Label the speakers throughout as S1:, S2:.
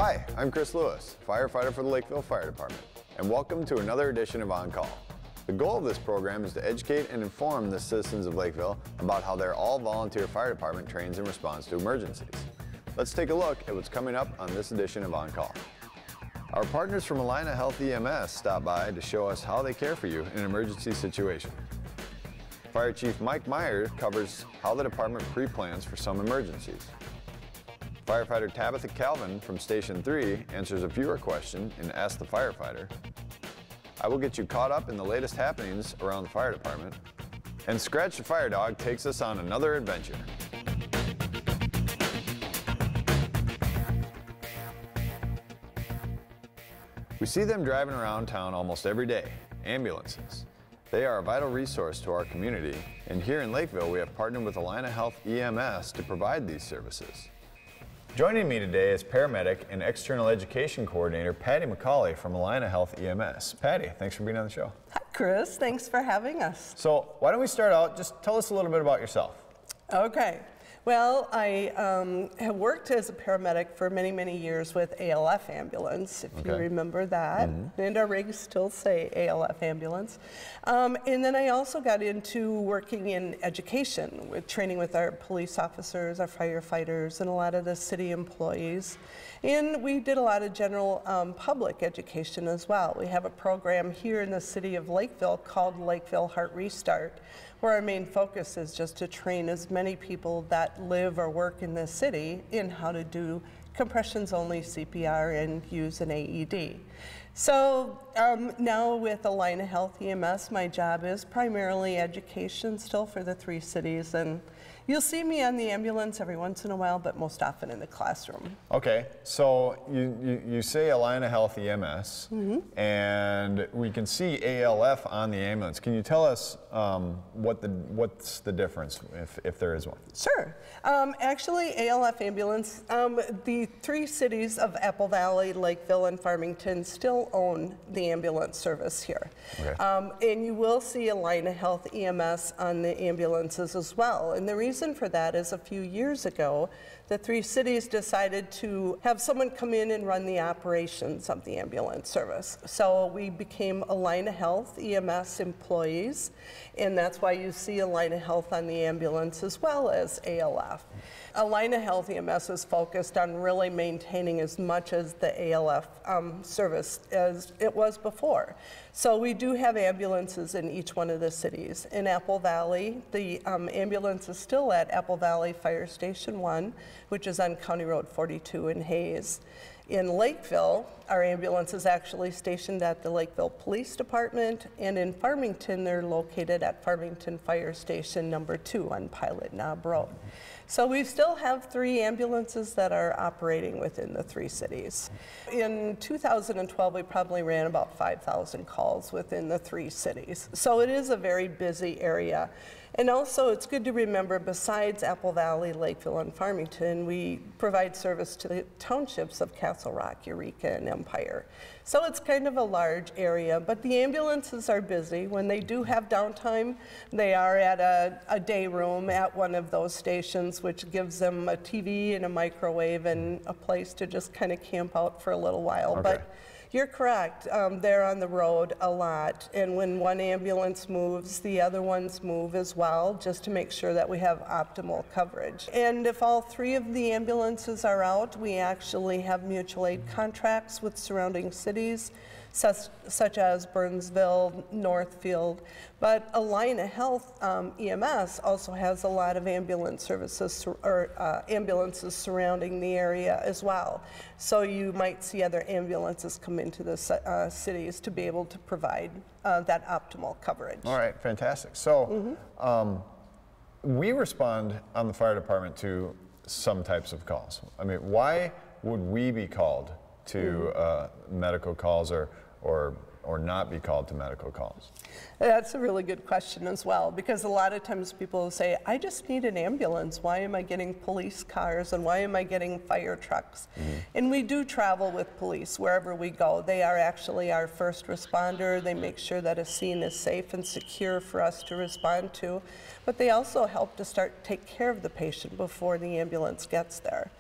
S1: Hi, I'm Chris Lewis, firefighter for the Lakeville Fire Department, and welcome to another edition of On Call. The goal of this program is to educate and inform the citizens of Lakeville about how their all-volunteer fire department trains and responds to emergencies. Let's take a look at what's coming up on this edition of On Call. Our partners from Allina Health EMS stop by to show us how they care for you in an emergency situation. Fire Chief Mike Meyer covers how the department pre-plans for some emergencies. Firefighter Tabitha Calvin from Station 3 answers a viewer question in Ask the Firefighter. I will get you caught up in the latest happenings around the fire department. And Scratch the Fire Dog takes us on another adventure. We see them driving around town almost every day, ambulances. They are a vital resource to our community, and here in Lakeville we have partnered with Allina Health EMS to provide these services. Joining me today is paramedic and external education coordinator Patty McCauley from Allina Health EMS. Patty, thanks for being on the show.
S2: Hi, Chris. Thanks for having us.
S1: So why don't we start out, just tell us a little bit about yourself.
S2: Okay. Well, I have worked as a paramedic for many, many years with ALF ambulance, if you remember that. And our rigs still say ALF ambulance. And then I also got into working in education, with training with our police officers, our firefighters, and a lot of the city employees. And we did a lot of general public education as well. We have a program here in the city of Lakeville called Lakeville Heart Restart, where our main focus is just to train as many people that live or work in this city in how to do compressions only CPR and use an AED. So now with Allina Health EMS, my job is primarily education still for the 3 cities, and you'll see me on the ambulance every once in a while, but most often in the classroom.
S1: Okay, so you say Allina Health EMS, and we can see ALF on the ambulance. Can you tell us what's the difference, if there is one?
S2: Sure. Actually, ALF ambulance, the 3 cities of Apple Valley, Lakeville, and Farmington still own the ambulance service here. Okay. And you will see Allina Health EMS on the ambulances as well. And the reason for that is a few years ago, the 3 cities decided to have someone come in and run the operations of the ambulance service. So we became Allina Health EMS employees, and that's why you see Allina Health on the ambulance as well as ALF. Allina Health EMS is focused on really maintaining as much as the ALF service as it was before. So we do have ambulances in each one of the cities. In Apple Valley, the ambulance is still at Apple Valley Fire Station 1, which is on County Road 42 in Hayes. In Lakeville, our ambulance is actually stationed at the Lakeville Police Department, and in Farmington, they're located at Farmington Fire Station number 2 on Pilot Knob Road. So we still have 3 ambulances that are operating within the 3 cities. In 2012, we probably ran about 5,000 calls within the 3 cities. So it is a very busy area. And also, it's good to remember, besides Apple Valley, Lakeville, and Farmington, we provide service to the townships of Castle Rock, Eureka, and Empire. So it's kind of a large area, but the ambulances are busy. When they do have downtime, they are at a day room at one of those stations, which gives them a TV and a microwave and a place to just kind of camp out for a little while. Okay. But you're correct, they're on the road a lot, and when one ambulance moves, the other ones move as well, just to make sure that we have optimal coverage. And if all 3 of the ambulances are out, we actually have mutual aid contracts with surrounding cities, such as Burnsville, Northfield, but Allina Health EMS also has a lot of ambulance services or ambulances surrounding the area as well. So you might see other ambulances come into the cities to be able to provide that optimal coverage.
S1: All right, fantastic. So we respond on the fire department to some types of calls. I mean, why would we be called to medical calls or not be called to medical calls?
S2: That's a really good question as well, because a lot of times people will say, I just need an ambulance. Why am I getting police cars and why am I getting fire trucks? And we do travel with police wherever we go. They are actually our first responder. They make sure that a scene is safe and secure for us to respond to, but they also help to take care of the patient before the ambulance gets there.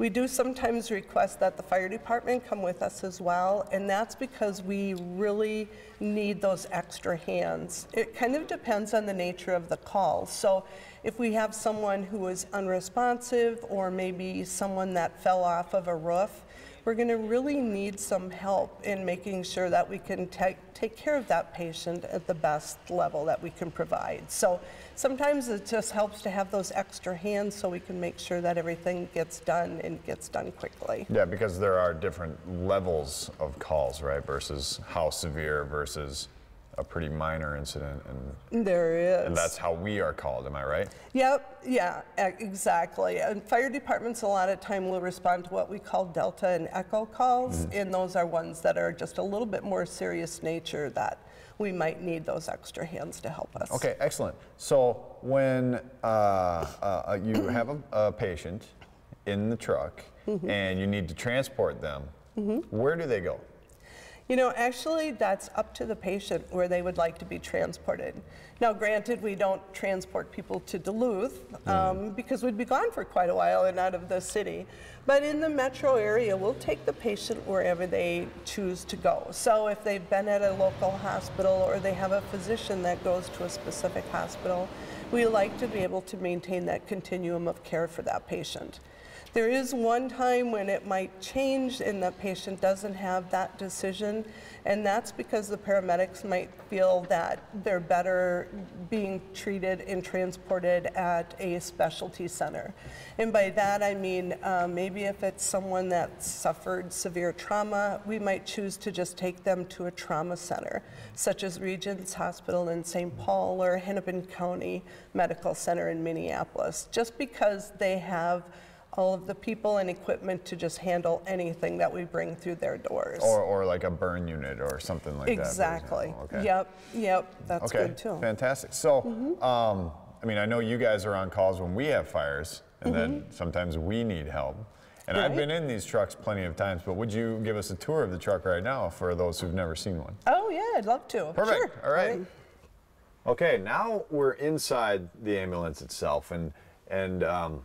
S2: We do sometimes request that the fire department come with us as well, and that's because we really need those extra hands. It kind of depends on the nature of the call. So if we have someone who is unresponsive or maybe someone that fell off of a roof, we're going to really need some help in making sure that we can take care of that patient at the best level that we can provide. So sometimes it just helps to have those extra hands so we can make sure that everything gets done and gets done quickly.
S1: Yeah, because there are different levels of calls, right, versus how severe versus a pretty minor incident. And
S2: there is.
S1: And that's how we are called, am I right?
S2: Yep, yeah, exactly. And fire departments a lot of time will respond to what we call Delta and Echo calls, and those are ones that are just a little bit more serious nature that we might need those extra hands to help us.
S1: Okay, excellent. So when you have a patient in the truck and you need to transport them, where do they go?
S2: You know, actually, that's up to the patient where they would like to be transported. Now, granted, we don't transport people to Duluth because we'd be gone for quite a while and out of the city. But in the metro area, we'll take the patient wherever they choose to go. So if they've been at a local hospital or they have a physician that goes to a specific hospital, we like to be able to maintain that continuum of care for that patient. There is one time when it might change and the patient doesn't have that decision, and that's because the paramedics might feel that they're better being treated and transported at a specialty center. And by that I mean maybe if it's someone that suffered severe trauma, we might choose to just take them to a trauma center, such as Regents Hospital in St. Paul or Hennepin County Medical Center in Minneapolis, just because they have all of the people and equipment to just handle anything that we bring through their doors.
S1: Or like a burn unit or something like that.
S2: Exactly.
S1: Okay.
S2: Yep, that's good too.
S1: Fantastic. So, I mean, I know you guys are on calls when we have fires, and then sometimes we need help. And I've been in these trucks plenty of times, but would you give us a tour of the truck right now for those who've never seen one?
S2: Oh yeah, I'd love to.
S1: Perfect.
S2: Sure.
S1: All right. Okay, now we're inside the ambulance itself, and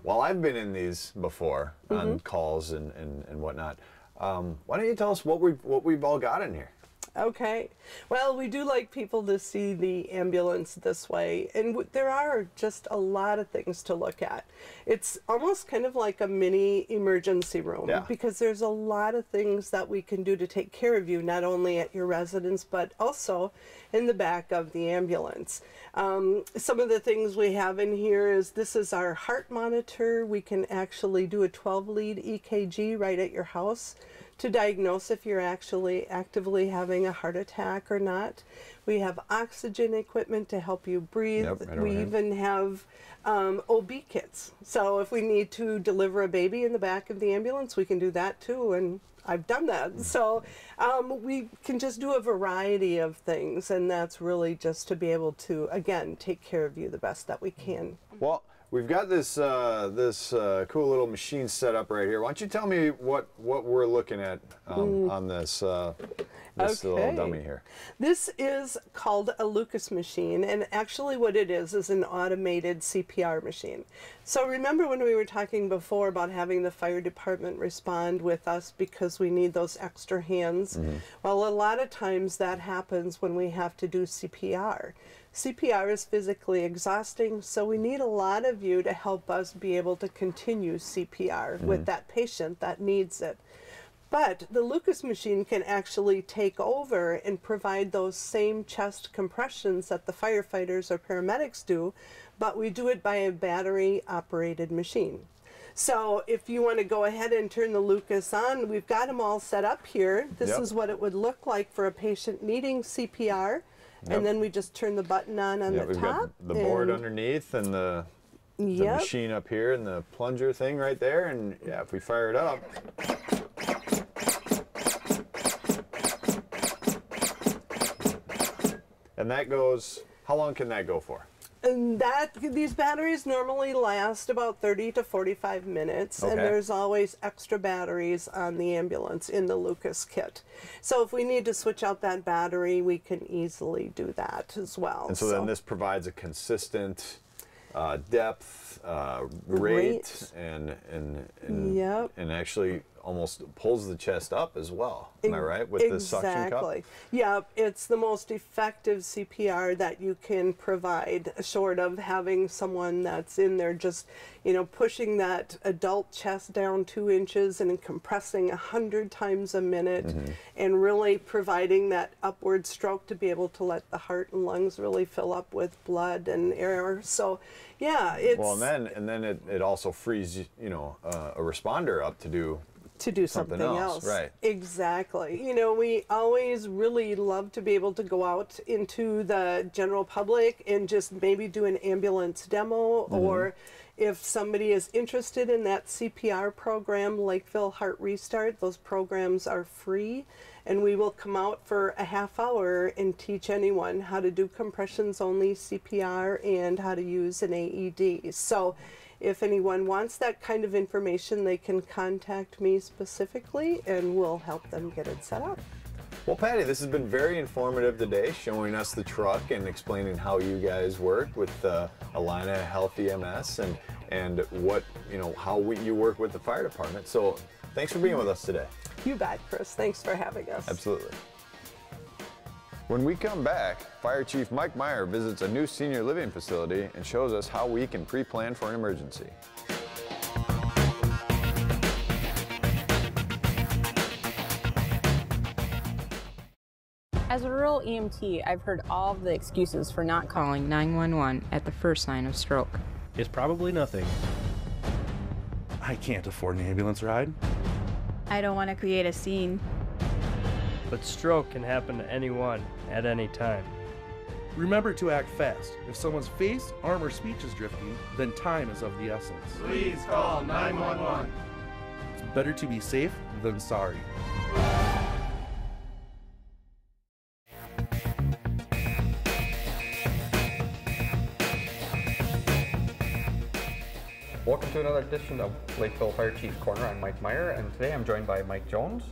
S1: while I've been in these before on calls and whatnot, why don't you tell us what we've all got in here?
S2: Okay. Well, we do like people to see the ambulance this way, and there are just a lot of things to look at. It's almost kind of like a mini emergency room because there's a lot of things that we can do to take care of you, not only at your residence, but also in the back of the ambulance. Some of the things we have in here is this is our heart monitor. We can actually do a 12-lead EKG right at your house to diagnose if you're actually actively having a heart attack or not. We have oxygen equipment to help you breathe. We even have OB kits. So if we need to deliver a baby in the back of the ambulance, we can do that too, and I've done that. So we can just do a variety of things, and that's really just to be able to, again, take care of you the best that we can.
S1: Well, we've got this cool little machine set up right here. Why don't you tell me what we're looking at on this little dummy here?
S2: This is called a Lucas machine, and actually what it is an automated CPR machine. So remember when we were talking before about having the fire department respond with us because we need those extra hands? Well, a lot of times that happens when we have to do CPR. CPR is physically exhausting, so we need a lot of you to help us be able to continue CPR with that patient that needs it. But the Lucas machine can actually take over and provide those same chest compressions that the firefighters or paramedics do, but we do it by a battery-operated machine. So if you want to go ahead and turn the Lucas on, we've got them all set up here. This is what it would look like for a patient needing CPR. And then we just turn the button on the top.
S1: We've got the board underneath and the machine up here and the plunger thing right there. And yeah, if we fire it up. And that goes, how long can that go for?
S2: And these batteries normally last about 30 to 45 minutes, and there's always extra batteries on the ambulance in the Lucas kit. So if we need to switch out that battery, we can easily do that as well.
S1: And so then this provides a consistent depth with rate
S2: Yep.
S1: and actually almost pulls the chest up as well. Am I right with the suction cup?
S2: Exactly. Yeah, it's the most effective CPR that you can provide, short of having someone that's in there just, you know, pushing that adult chest down 2 inches and compressing 100 times a minute, and really providing that upward stroke to be able to let the heart and lungs really fill up with blood and air. So, yeah, it's
S1: well, and then it also frees, you know, a responder up to do
S2: something else.
S1: Right.
S2: Exactly. You know, we always really love to be able to go out into the general public and just maybe do an ambulance demo, or if somebody is interested in that CPR program, Lakeville Heart Restart, those programs are free, and we will come out for a half hour and teach anyone how to do compressions only CPR and how to use an AED. So if anyone wants that kind of information, they can contact me specifically and we'll help them get it set up.
S1: Well, Patty, this has been very informative today, showing us the truck and explaining how you guys work with Allina Health EMS and what, you know, how you work with the fire department. So thanks for being with us today.
S2: You bet, Chris. Thanks for having us.
S1: Absolutely. When we come back, Fire Chief Mike Meyer visits a new senior living facility and shows us how we can pre-plan for an emergency.
S3: As a rural EMT, I've heard all of the excuses for not calling 911 at the first sign of stroke.
S4: It's probably nothing. I can't afford an ambulance ride.
S5: I don't want to create a scene.
S6: But stroke can happen to anyone at any time.
S4: Remember to act fast. If someone's face, arm, or speech is drifting, then time is of the essence.
S7: Please call 911.
S4: It's better to be safe than sorry.
S8: Welcome to another edition of Lakeville Fire Chief's Corner. I'm Mike Meyer, and today I'm joined by Mike Jones,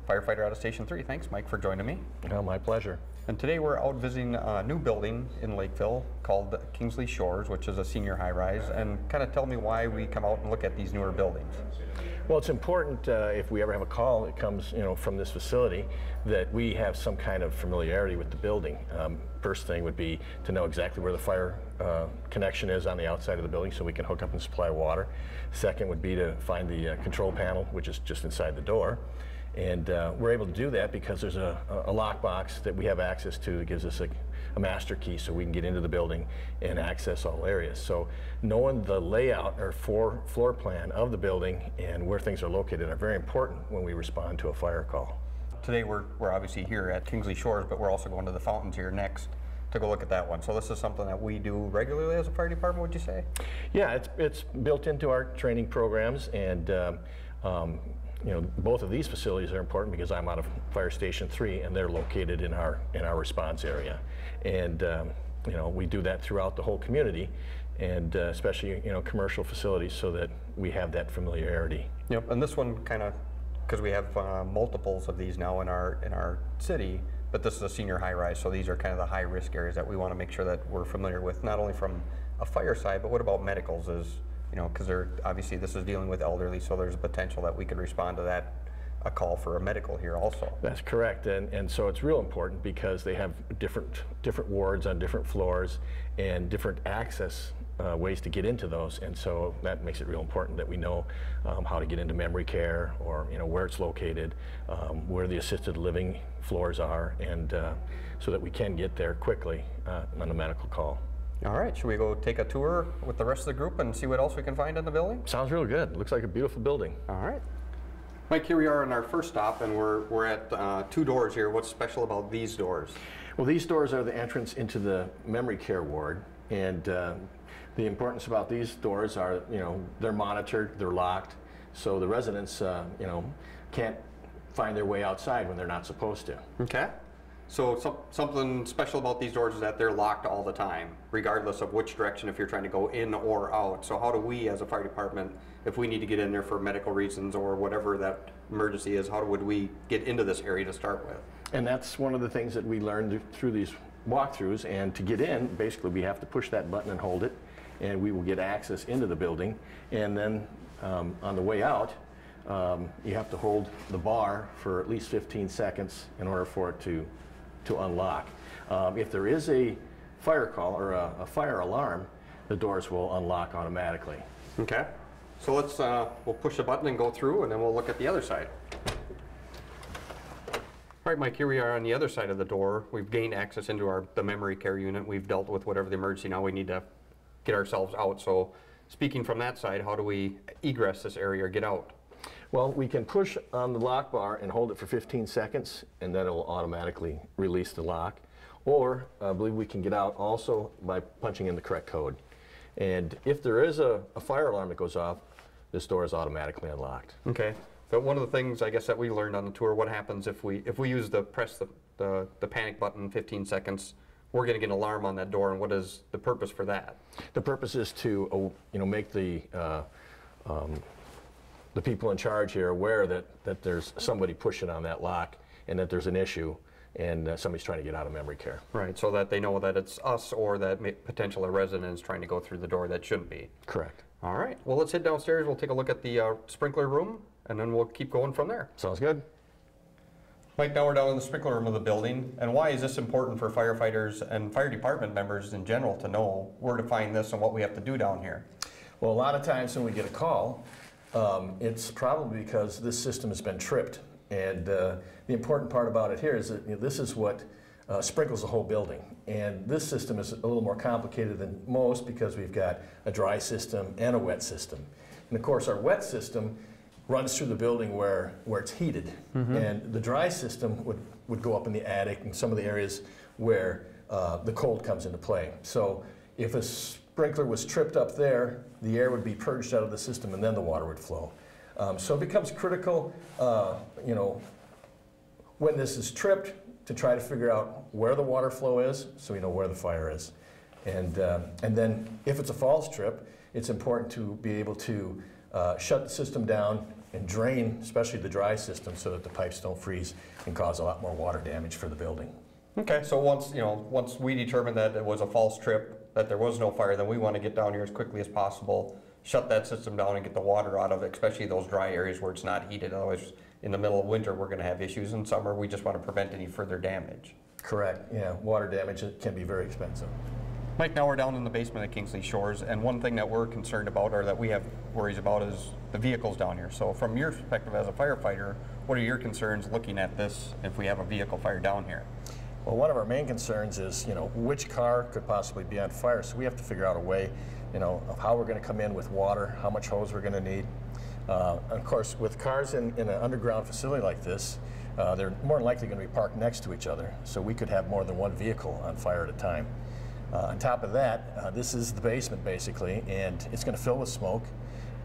S8: firefighter out of Station 3. Thanks, Mike, for joining me.
S9: Oh, my pleasure.
S8: And today we're out visiting a new building in Lakeville called Kingsley Shores, which is a senior high-rise, and kind of tell me why we come out and look at these newer buildings.
S9: Well, it's important if we ever have a call that comes, you know, from this facility, that we have some kind of familiarity with the building. First thing would be to know exactly where the fire connection is on the outside of the building so we can hook up and supply water. Second would be to find the control panel, which is just inside the door. And we're able to do that because there's a lockbox that we have access to that gives us a master key so we can get into the building and access all areas. So knowing the layout or floor plan of the building and where things are located are very important when we respond to a fire call.
S8: Today we're obviously here at Kingsley Shores, but we're also going to the fountains here next to go look at that one. So this is something that we do regularly as a fire department, would you say?
S9: Yeah, it's built into our training programs, and you know, both of these facilities are important because I'm out of Fire Station 3 and they're located in our response area. And you know, we do that throughout the whole community, and especially, you know, commercial facilities, so that we have that familiarity.
S8: Yep, and this one kind of, because we have multiples of these now in our city, but this is a senior high-rise, so these are kind of the high-risk areas that we want to make sure that we're familiar with, not only from a fire side, but what about medicals is, you know, because they're obviously this is dealing with elderly, so there's a potential that we could respond to that, a call for a medical here also.
S9: That's correct, and so it's real important because they have different wards on different floors and different access ways to get into those, and so that makes it real important that we know how to get into memory care, or, you know, where it's located, where the assisted living floors are, and so that we can get there quickly on a medical call.
S8: All right, should we go take a tour with the rest of the group and see what else we can find in the building?
S9: Sounds real good. Looks like a beautiful building.
S8: All right. Mike, here we are in our first stop, and we're at 2 doors here. What's special about these doors?
S9: Well, these doors are the entrance into the memory care ward, and the importance about these doors are, you know, they're monitored, they're locked, so the residents, you know, can't find their way outside when they're not supposed to.
S8: Okay. So something special about these doors is that they're locked all the time, regardless of which direction, if you're trying to go in or out. So how do we, as a fire department, if we need to get in there for medical reasons or whatever that emergency is, how would we get into this area to start with?
S9: And that's one of the things that we learned through these walkthroughs, and to get in, basically we have to push that button and hold it, and we will get access into the building. And then on the way out, you have to hold the bar for at least 15 seconds in order for it to unlock. If there is a fire call or a fire alarm, the doors will unlock automatically.
S8: Okay. So let's, we'll push the button and go through, and then we'll look at the other side. All right, Mike, here we are on the other side of the door. We've gained access into the memory care unit. We've dealt with whatever the emergency. Now we need to get ourselves out. So speaking from that side, how do we egress this area or get out?
S9: Well, we can push on the lock bar and hold it for 15 seconds, and then it will automatically release the lock. Or I believe we can get out also by punching in the correct code. And if there is a fire alarm that goes off, this door is automatically unlocked.
S8: Okay. But one of the things I guess that we learned on the tour, what happens if we use press the panic button 15 seconds, we're going to get an alarm on that door, and what is the purpose for that?
S9: The purpose is to make the people in charge here aware that there's somebody pushing on that lock and that there's an issue and somebody's trying to get out of memory care.
S8: Right, so that they know that it's us or that potential a resident is trying to go through the door that shouldn't be.
S9: Correct.
S8: All right, well, let's head downstairs. We'll take a look at the sprinkler room, and then we'll keep going from there.
S9: Sounds good.
S8: Mike, now we're down in the sprinkler room of the building, and why is this important for firefighters and fire department members in general to know where to find this and what we have to do down here?
S9: Well, a lot of times when we get a call, it's probably because this system has been tripped. And the important part about it here is that this is what sprinkles the whole building. And this system is a little more complicated than most because we've got a dry system and a wet system. And of course, our wet system runs through the building where it's heated. Mm-hmm. And the dry system would go up in the attic and some of the areas where the cold comes into play. So if a sprinkler was tripped up there, the air would be purged out of the system and then the water would flow. So it becomes critical, when this is tripped, to try to figure out where the water flow is so we know where the fire is. And then if it's a false trip, it's important to be able to shut the system down and drain, especially the dry system, so that the pipes don't freeze and cause a lot more water damage for the building.
S8: Okay, so once we determine that it was a false trip, that there was no fire, then we want to get down here as quickly as possible, shut that system down and get the water out of it, especially those dry areas where it's not heated. Otherwise, in the middle of winter, we're going to have issues. In summer, we just want to prevent any further damage.
S9: Correct. Yeah, water damage can be very expensive.
S8: Mike, now we're down in the basement at Kingsley Shores, and one thing that we're concerned about, or that we have worries about, is the vehicles down here. So from your perspective as a firefighter, what are your concerns looking at this if we have a vehicle fire down here?
S9: Well, one of our main concerns is, which car could possibly be on fire. So we have to figure out a way, of how we're going to come in with water, how much hose we're going to need. Of course, with cars in an underground facility like this, they're more than likely going to be parked next to each other. So we could have more than one vehicle on fire at a time. On top of that, this is the basement basically, and it's going to fill with smoke.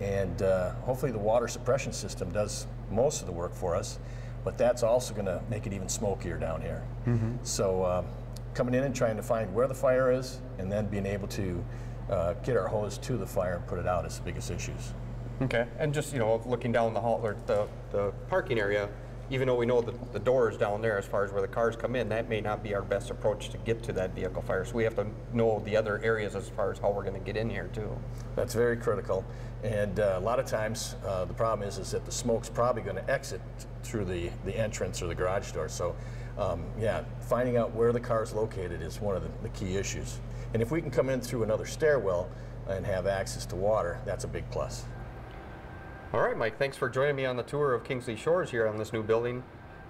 S9: And hopefully the water suppression system does most of the work for us, but that's also going to make it even smokier down here. Mm-hmm. So coming in and trying to find where the fire is, and then being able to get our hose to the fire and put it out is the biggest issues.
S8: Okay, and just looking down the hall or the parking area, even though we know that the door is down there as far as where the cars come in, that may not be our best approach to get to that vehicle fire. So we have to know the other areas as far as how we're going to get in here too.
S9: That's very critical. And a lot of times the problem is that the smoke's probably going to exit through the entrance or the garage door. So yeah, finding out where the car's located is one of the key issues. And if we can come in through another stairwell and have access to water, that's a big plus.
S8: All right, Mike, thanks for joining me on the tour of Kingsley Shores here on this new building.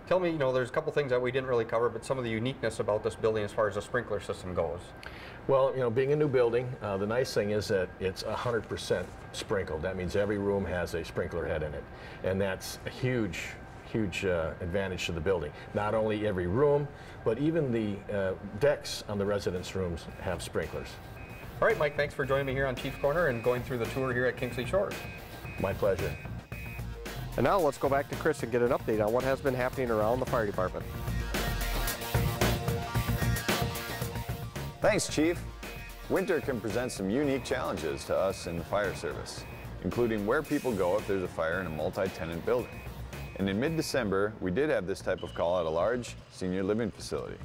S8: Tell me, there's a couple things that we didn't really cover, but some of the uniqueness about this building as far as the sprinkler system goes.
S9: Well, being a new building, the nice thing is that it's 100% sprinkled. That means every room has a sprinkler head in it. And that's a huge advantage to the building. Not only every room, but even the decks on the residence rooms have sprinklers.
S8: All right, Mike, thanks for joining me here on Chief's Corner and going through the tour here at Kingsley Shores.
S9: My pleasure.
S8: And now let's go back to Chris and get an update on what has been happening around the fire department.
S1: Thanks, Chief. Winter can present some unique challenges to us in the fire service, including where people go if there's a fire in a multi-tenant building. And in mid-December, we did have this type of call at a large senior living facility.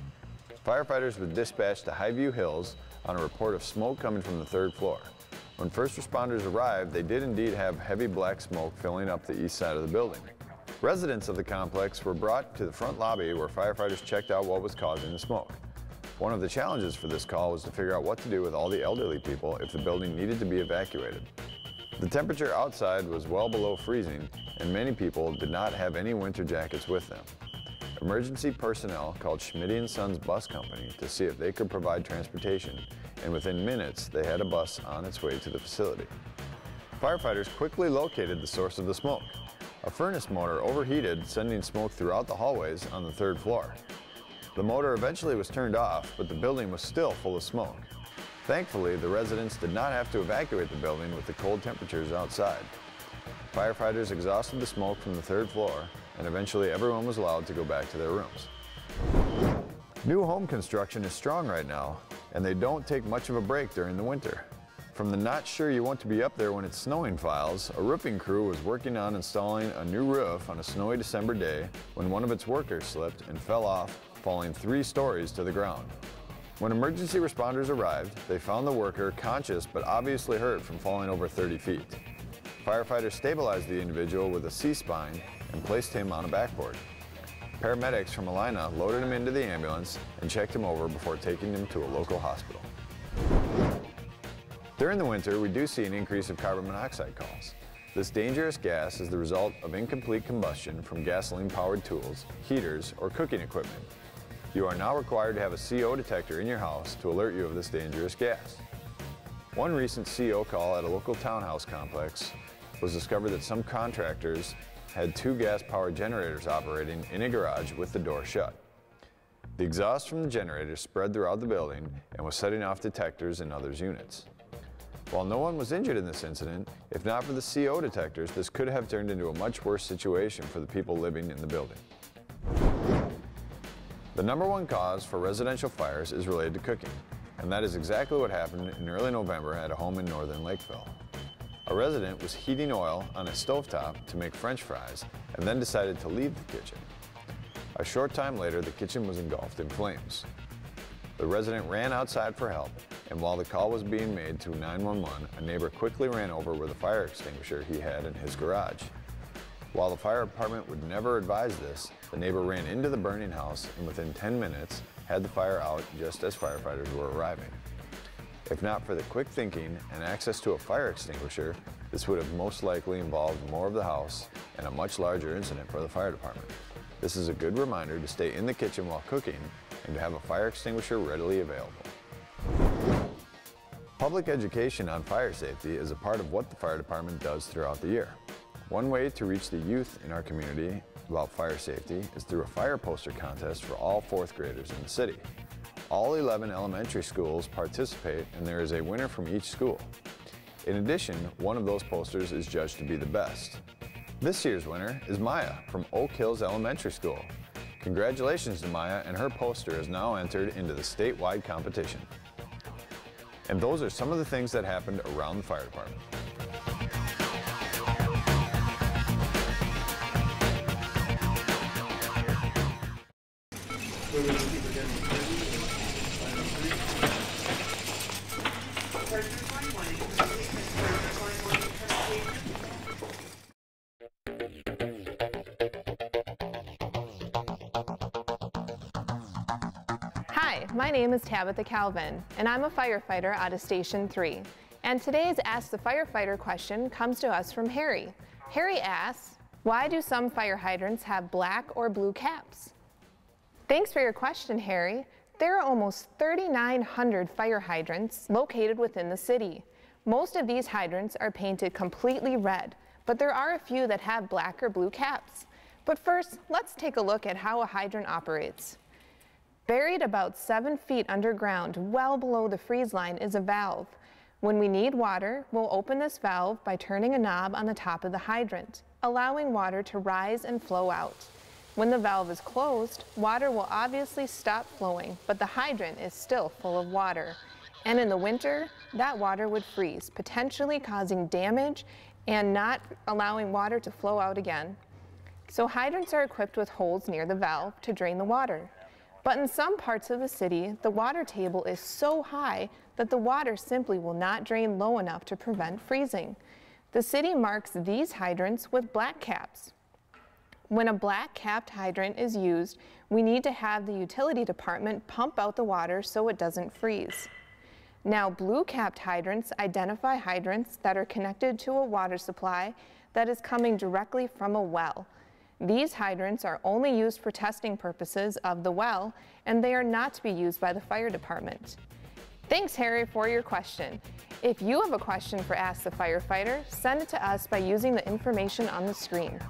S1: Firefighters were dispatched to Highview Hills on a report of smoke coming from the 3rd floor. When first responders arrived, they did indeed have heavy black smoke filling up the east side of the building. Residents of the complex were brought to the front lobby where firefighters checked out what was causing the smoke. One of the challenges for this call was to figure out what to do with all the elderly people if the building needed to be evacuated. The temperature outside was well below freezing, and many people did not have any winter jackets with them. Emergency personnel called Schmidt & Sons Bus Company to see if they could provide transportation, and within minutes they had a bus on its way to the facility. Firefighters quickly located the source of the smoke. A furnace motor overheated, sending smoke throughout the hallways on the 3rd floor. The motor eventually was turned off, but the building was still full of smoke. Thankfully, the residents did not have to evacuate the building with the cold temperatures outside. Firefighters exhausted the smoke from the 3rd floor, and eventually everyone was allowed to go back to their rooms. New home construction is strong right now, and they don't take much of a break during the winter. From the not sure you want to be up there when it's snowing files, a roofing crew was working on installing a new roof on a snowy December day when one of its workers slipped and fell off, falling 3 stories to the ground. When emergency responders arrived, they found the worker conscious but obviously hurt from falling over 30 feet. Firefighters stabilized the individual with a C-spine and placed him on a backboard. Paramedics from Allina loaded him into the ambulance and checked him over before taking him to a local hospital. During the winter, we do see an increase of carbon monoxide calls. This dangerous gas is the result of incomplete combustion from gasoline-powered tools, heaters, or cooking equipment. You are now required to have a CO detector in your house to alert you of this dangerous gas. One recent CO call at a local townhouse complex was discovered that some contractors had 2 gas-powered generators operating in a garage with the door shut. The exhaust from the generators spread throughout the building and was setting off detectors in others' units. While no one was injured in this incident, if not for the CO detectors, this could have turned into a much worse situation for the people living in the building. The #1 cause for residential fires is related to cooking, and that is exactly what happened in early November at a home in northern Lakeville. A resident was heating oil on a stovetop to make French fries and then decided to leave the kitchen. A short time later, the kitchen was engulfed in flames. The resident ran outside for help, and while the call was being made to 911, a neighbor quickly ran over with a fire extinguisher he had in his garage. While the fire department would never advise this, the neighbor ran into the burning house and within 10 minutes had the fire out just as firefighters were arriving. If not for the quick thinking and access to a fire extinguisher, this would have most likely involved more of the house and a much larger incident for the fire department. This is a good reminder to stay in the kitchen while cooking and to have a fire extinguisher readily available. Public education on fire safety is a part of what the fire department does throughout the year. One way to reach the youth in our community about fire safety is through a fire poster contest for all 4th graders in the city. All 11 elementary schools participate, and there is a winner from each school. In addition, one of those posters is judged to be the best. This year's winner is Maya from Oak Hills Elementary School. Congratulations to Maya, and her poster is now entered into the statewide competition. And those are some of the things that happened around the fire department.
S10: Hi, my name is Tabitha Calvin, and I'm a firefighter out of Station 3. And today's Ask the Firefighter question comes to us from Harry. Harry asks, why do some fire hydrants have black or blue caps? Thanks for your question, Harry. There are almost 3,900 fire hydrants located within the city. Most of these hydrants are painted completely red, but there are a few that have black or blue caps. But first, let's take a look at how a hydrant operates. Buried about 7 feet underground, well below the freeze line, is a valve. When we need water, we'll open this valve by turning a knob on the top of the hydrant, allowing water to rise and flow out. When the valve is closed, water will obviously stop flowing, but the hydrant is still full of water. And in the winter, that water would freeze, potentially causing damage and not allowing water to flow out again. So hydrants are equipped with holes near the valve to drain the water. But in some parts of the city, the water table is so high that the water simply will not drain low enough to prevent freezing. The city marks these hydrants with black caps. When a black capped hydrant is used, we need to have the utility department pump out the water so it doesn't freeze. Now, blue capped hydrants identify hydrants that are connected to a water supply that is coming directly from a well. These hydrants are only used for testing purposes of the well, and they are not to be used by the fire department. Thanks, Harry, for your question. If you have a question for Ask the Firefighter, send it to us by using the information on the screen.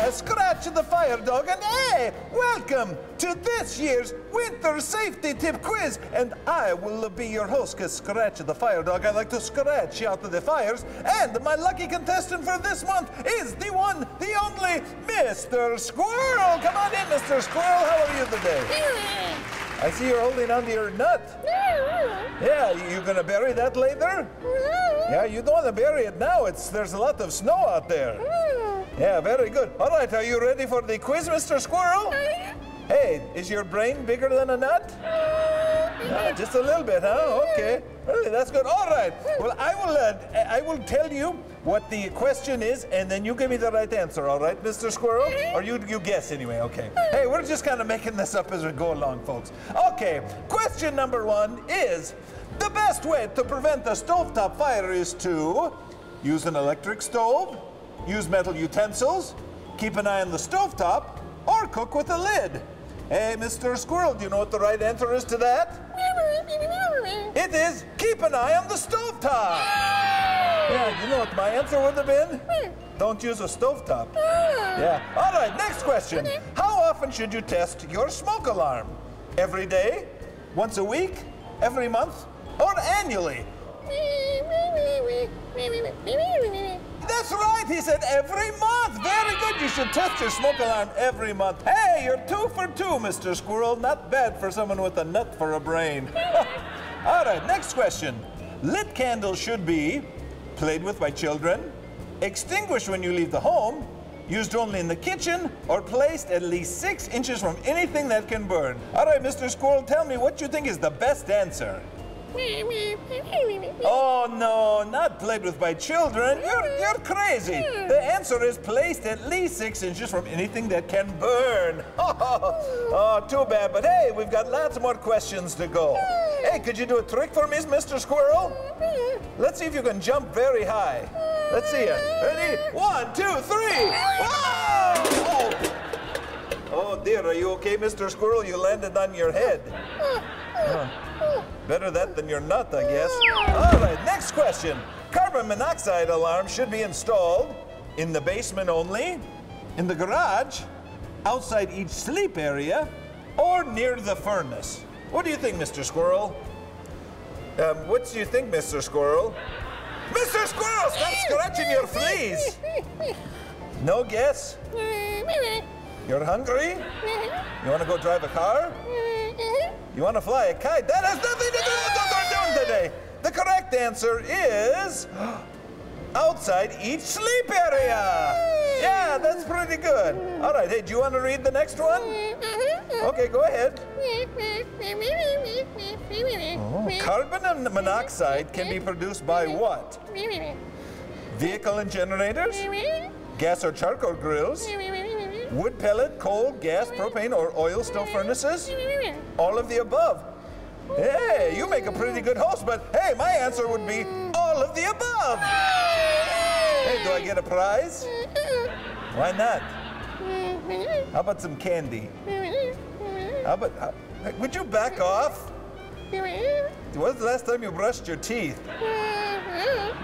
S11: Scratch the Fire Dog, and hey, welcome to this year's Winter Safety Tip Quiz. And I will be your host, because Scratch the Fire Dog, I like to scratch out the fires. And my lucky contestant for this month is the one, the only, Mr. Squirrel. Come on in, Mr. Squirrel. How are you today? I see you're holding onto your nut. Yeah, you gonna bury that later? Yeah, you don't want to bury it now. There's a lot of snow out there. Yeah, very good. All right, are you ready for the quiz, Mr. Squirrel? Hey, is your brain bigger than a nut? No, just a little bit, huh? Okay. Really, that's good. All right. Well, I will tell you what the question is, and then you give me the right answer, all right, Mr. Squirrel? Or you guess anyway, okay. Hey, we're just kind of making this up as we go along, folks. Okay, question number 1 is, the best way to prevent a stovetop fire is to use an electric stove, use metal utensils, keep an eye on the stovetop, or cook with a lid. Hey, Mr. Squirrel, do you know what the right answer is to that? It is keep an eye on the stovetop. Yeah, you know what my answer would have been? Don't use a stovetop. Yeah. All right, next question. How often should you test your smoke alarm? Every day? Once a week? Every month? Or annually? That's right, he said every month. Very good, you should test your smoke alarm every month. Hey, you're 2 for 2, Mr. Squirrel. Not bad for someone with a nut for a brain. All right, next question. Lit candles should be played with by children, extinguished when you leave the home, used only in the kitchen, or placed at least 6 inches from anything that can burn. All right, Mr. Squirrel, tell me what you think is the best answer. Oh no, not played with by children. You're crazy. The answer is placed at least 6 inches from anything that can burn. Oh, too bad. But hey, we've got lots more questions to go. Hey, could you do a trick for me, Mr. Squirrel? Let's see if you can jump very high. Let's see it. Ready? 1, 2, 3. Whoa! Oh dear, are you okay, Mr. Squirrel? You landed on your head. Better that than your nut, I guess. All right, next question. Carbon monoxide alarm should be installed in the basement only, in the garage, outside each sleep area, or near the furnace. What do you think, Mr. Squirrel? What do you think, Mr. Squirrel? Mr. Squirrel, stop scratching your fleas! No guess? You're hungry? You want to go drive a car? You want to fly a kite? That has nothing to do with what we're doing today. The correct answer is outside each sleep area. Yeah, that's pretty good. All right, hey, do you want to read the next one? Okay, go ahead. Carbon monoxide can be produced by what? Vehicle and generators? Gas or charcoal grills? Wood pellet, coal, gas, propane, or oil stove furnaces? All of the above. Hey, you make a pretty good host, but hey, my answer would be all of the above. Hey, do I get a prize? Why not? How about some candy? How about, would you back off? When's the last time you brushed your teeth?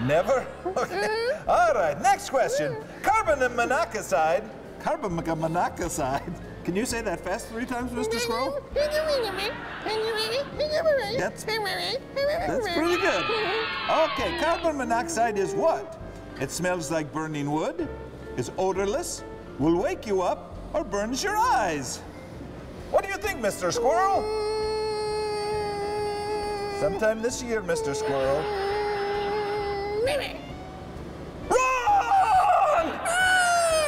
S11: Never? Okay. All right, next question. Carbon monoxide. Carbon monoxide. Can you say that fast 3 times, Mr. Squirrel? That's pretty good. Okay, carbon monoxide is what? It smells like burning wood, is odorless, will wake you up, or burns your eyes. What do you think, Mr. Squirrel? Sometime this year, Mr. Squirrel. Wrong!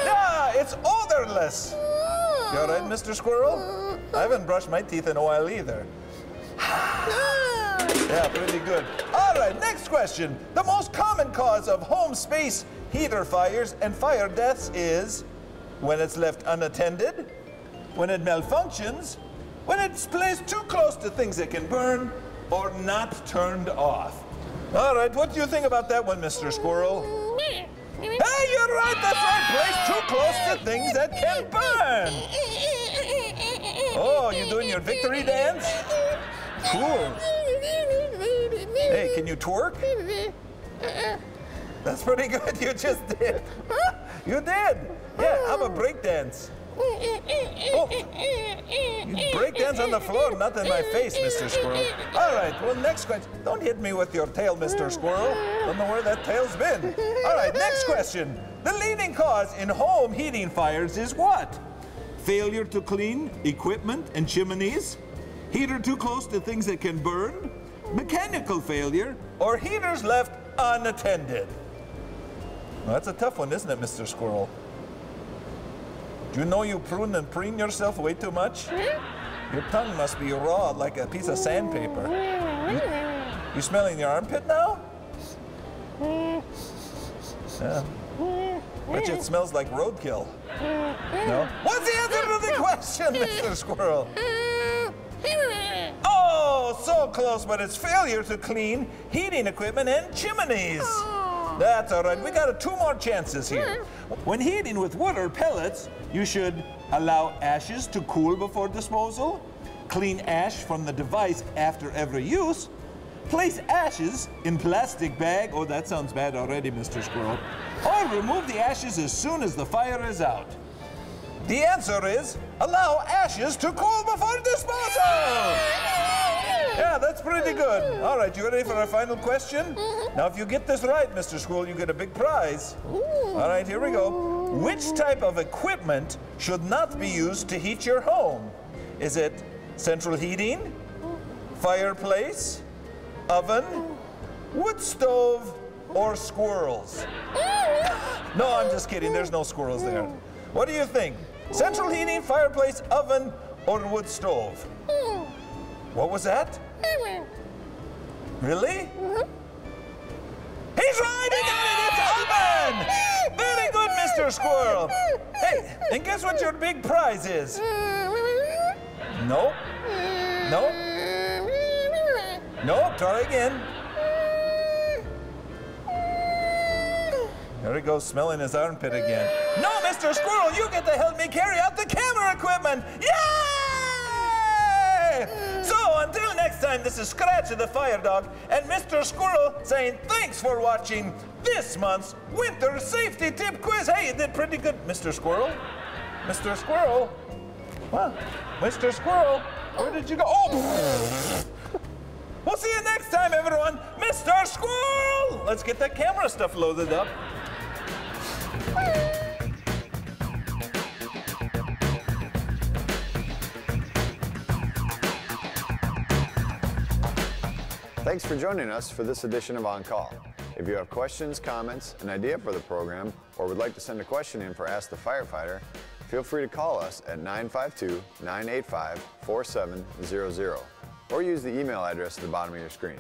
S11: Yeah, it's odorless. You all right, Mr. Squirrel? I haven't brushed my teeth in a while either. Yeah, pretty good. All right, next question. The most common cause of home space heater fires and fire deaths is when it's left unattended, when it malfunctions, when it's placed too close to things that can burn, or not turned off. All right, what do you think about that one, Mr. Squirrel? Hey, you're right, that's right. Placed too close to things that can burn. Oh, you doing your victory dance? Cool. Hey, can you twerk? That's pretty good, you just did. You did. Yeah, have a break dance. Oh, you break dance on the floor, not in my face, Mr. Squirrel. All right, well, next question. Don't hit me with your tail, Mr. Squirrel. Don't know where that tail's been. All right, next question. The leading cause in home heating fires is what? Failure to clean equipment and chimneys, heater too close to things that can burn, mechanical failure, or heaters left unattended. Well, that's a tough one, isn't it, Mr. Squirrel? Do you know you prune and preen yourself way too much? Your tongue must be raw like a piece of sandpaper. You smelling your armpit now? Yeah. Bet you it smells like roadkill. No? What's the answer to the question, Mr. Squirrel? Oh, so close, but it's failure to clean heating equipment and chimneys. That's all right. We got 2 more chances here. When heating with wood or pellets, you should allow ashes to cool before disposal, clean ash from the device after every use, place ashes in plastic bag. Oh, that sounds bad already, Mr. Squirrel. Or remove the ashes as soon as the fire is out. The answer is allow ashes to cool before disposal. Yeah, that's pretty good. All right, you ready for our final question? Now, if you get this right, Mr. Squirrel, you get a big prize. All right, here we go. Which type of equipment should not be used to heat your home? Is it central heating, fireplace, oven, wood stove, or squirrels? No, I'm just kidding. There's no squirrels there. What do you think? Central heating, fireplace, oven, or wood stove? What was that? Really? He's right! He got it! It's oven! Very good, Mr. Squirrel. Hey, and guess what your big prize is? Nope. Nope. Nope. Try again. There he goes, smelling his armpit again. No, Mr. Squirrel, you get to help me carry out the camera equipment. Yay! So until next time, this is Scratch the Fire Dog and Mr. Squirrel saying thanks for watching this month's Winter Safety Tip Quiz. Hey, you did pretty good, Mr. Squirrel. Mr. Squirrel. Well, Mr. Squirrel, where did you go? Oh! We'll see you next time, everyone. Mr. Squirrel! Let's get that camera stuff loaded up.
S1: Thanks for joining us for this edition of On Call. If you have questions, comments, an idea for the program, or would like to send a question in for Ask the Firefighter, feel free to call us at 952-985-4700 or use the email address at the bottom of your screen.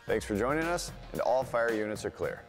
S1: Thanks for joining us, and all fire units are clear.